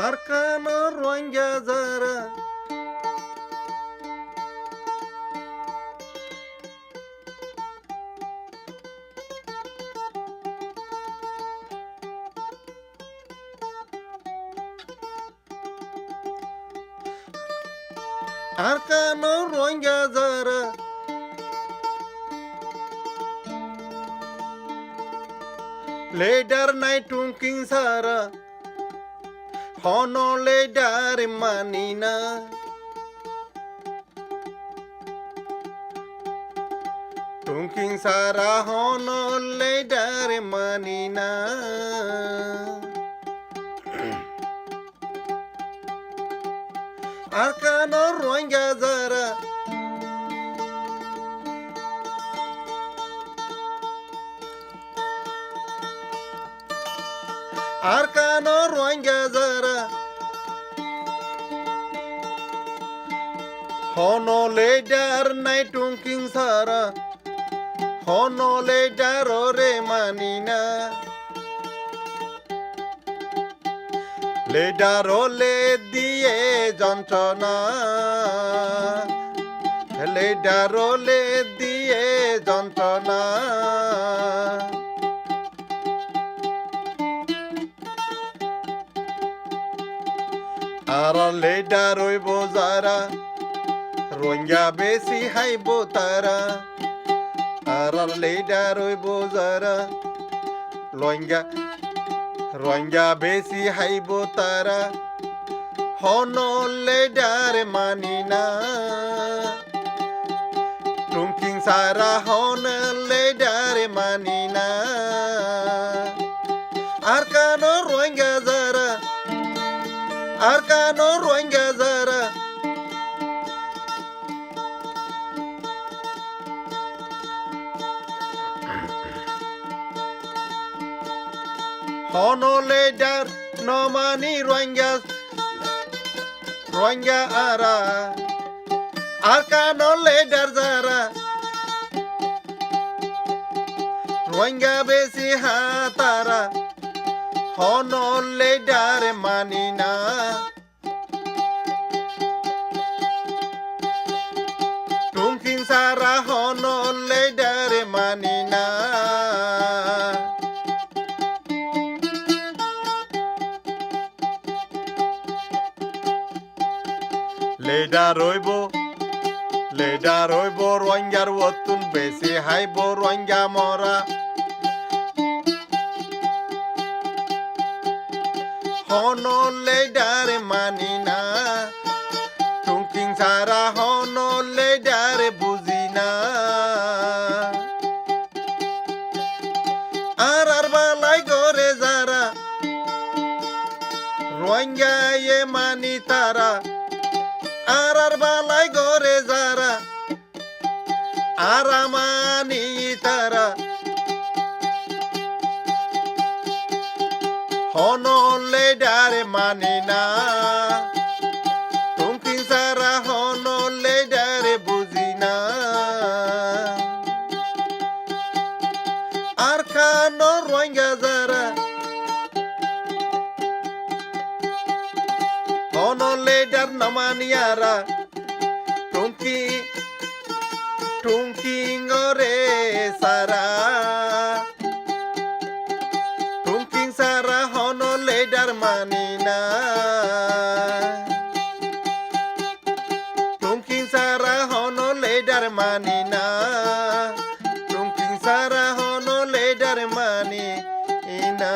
Arkana Rohingya zara Arkana Rohingya zara Later night tunking sara Hono later manina Tunking sara hono later manina Arkana Rohingya zara Arkana Rohingya zara Hono later night tunking sara Hono later ore manina Later ole diye যন্ত্রণা Later ole diye যন্ত্রণা আর ladder রইব যারা রোহিঙ্গা বেশি হাইব তারা আর ladder রইব যারা রোহিঙ্গা বেশি হাইব তারা হন লেডার মানি না টুমকিং সারা হন লেডার মানি না আর কেন রোহিঙ্গা যারা Arkano Rohingya zara Hono later no mani Rohingya ara Arkano later zara Rohingya besi hatara Hono later manina Tunking sara hono later manina Later roibo Rohingyar wotun besi haibo Rohingya mora Hono later manina Tunking sara hono later buzina Arar balai gore zara Rohingya ye mani tara Arar balai gore zara Aramani tara Hono later manina Tunking sara hono later buzina Arkano Rohingya zara Hono later namaniara Tunking ore sara Tunking sara hono later manina Tunking sara hono later manina Tunking sara hono later manina